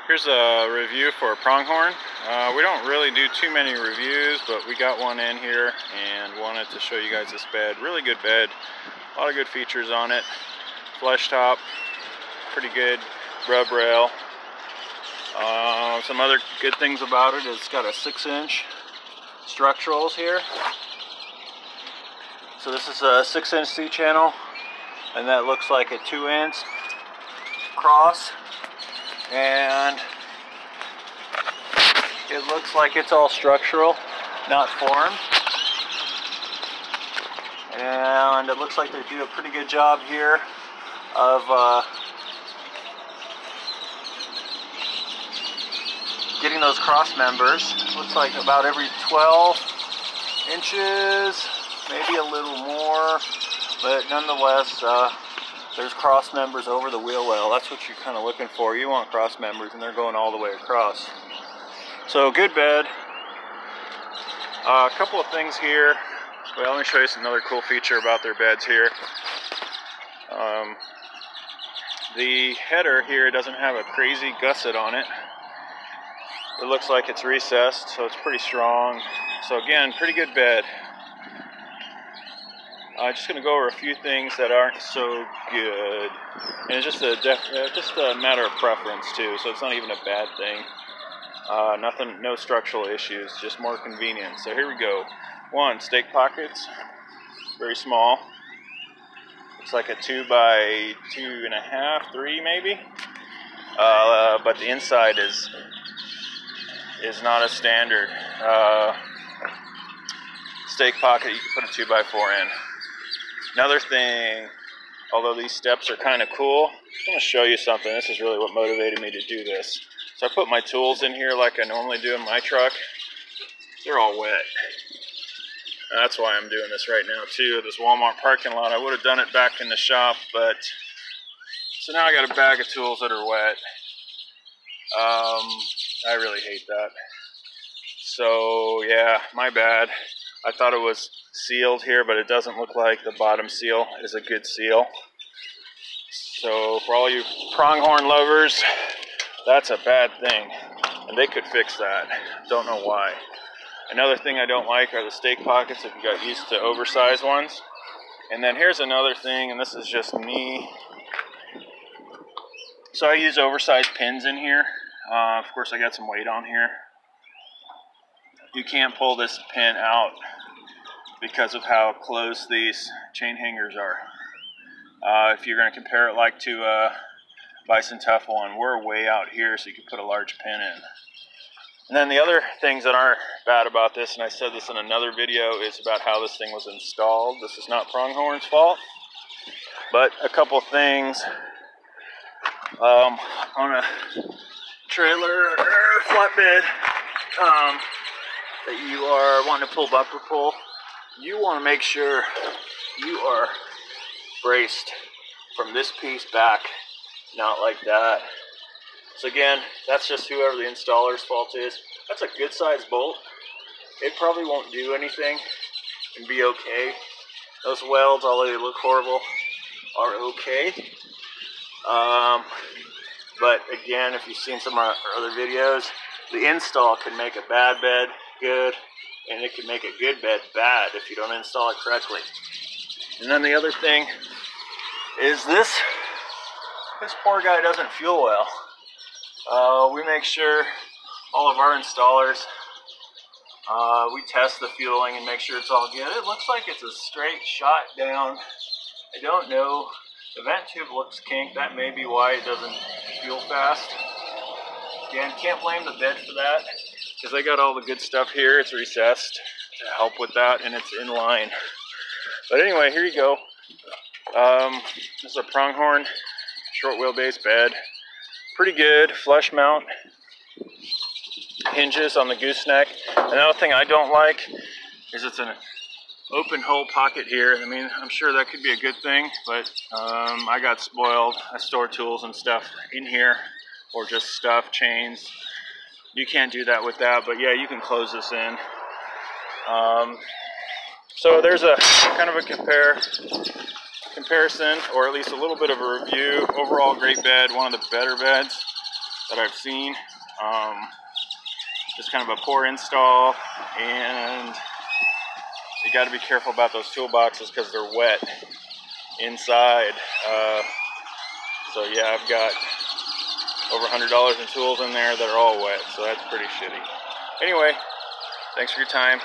Here's a review for Pronghorn. We don't really do too many reviews, but we got one in here and wanted to show you guys this bed. Really good bed, a lot of good features on it. Flush top, pretty good rub rail. Some other good things about it is it's got a 6-inch structurals here. So this is a 6-inch C-channel, and that looks like a 2-inch cross. And it looks like it's all structural, not formed. And it looks like they do a pretty good job here of getting those cross members. Looks like about every 12 inches, maybe a little more, but nonetheless, there's cross members over the wheel well. That's what you're kind of looking for. You want cross members, and they're going all the way across. So good bed. A couple of things here. Well, let me show you another cool feature about their beds here. The header here doesn't have a crazy gusset on it. It looks like it's recessed, so it's pretty strong. So again, pretty good bed. I'm just going to go over a few things that aren't so good, and it's just a matter of preference too. So it's not even a bad thing. No structural issues, just more convenient. So here we go. One, stake pockets, very small. Looks like a 2 by 2.5, 3 maybe. But the inside is not a standard stake pocket. You can put a 2 by 4 in. Another thing, although these steps are kind of cool, I'm going to show you something. This is really what motivated me to do this. So I put my tools in here like I normally do in my truck. They're all wet. And that's why I'm doing this right now too. This Walmart parking lot, I would have done it back in the shop, but so now I got a bag of tools that are wet. I really hate that. So yeah, my bad. I thought it was sealed here, but it doesn't look like the bottom seal is a good seal. So for all you Pronghorn lovers, that's a bad thing, and they could fix that. Don't know why. Another thing I don't like are the stake pockets if you got used to oversized ones. And then here's another thing, and this is just me. So I use oversized pins in here. Of course I got some weight on here. You can't pull this pin out because of how close these chain hangers are. If you're going to compare it like to a Bison Tough one, we're way out here, so you can put a large pin in. And then the other things that aren't bad about this, and I said this in another video, is about how this thing was installed. This is not Pronghorn's fault, but a couple things on a trailer or flatbed that you are wanting to pull bumper pull. You want to make sure you are braced from this piece back, not like that. So again, that's just whoever the installer's fault is. That's a good sized bolt. It probably won't do anything and be okay. Those welds, although they look horrible, are okay. But again, if you've seen some of our other videos, the install can make a bad bed good, and it can make a good bed bad if you don't install it correctly. And then the other thing is this poor guy doesn't fuel well. We make sure all of our installers, we test the fueling and make sure it's all good. It looks like it's a straight shot down. I don't know. The vent tube looks kinked. That may be why it doesn't fuel fast. Again, can't blame the bed for that, because they got all the good stuff here. It's recessed to help with that, and it's in line. But anyway, here you go. This is a Pronghorn short wheelbase bed. Pretty good flush mount hinges on the gooseneck. Another thing I don't like is it's an open hole pocket here. I mean, I'm sure that could be a good thing, but I got spoiled. I store tools and stuff in here, or just stuff, chains. You can't do that with that, but yeah, you can close this in. So there's a kind of a comparison, or at least a little bit of a review. Overall, great bed, one of the better beds. that I've seen. Just kind of a poor install, and you got to be careful about those toolboxes because they're wet inside. So yeah, I've got over $100 in tools in there that are all wet, so that's pretty shitty. Anyway, thanks for your time.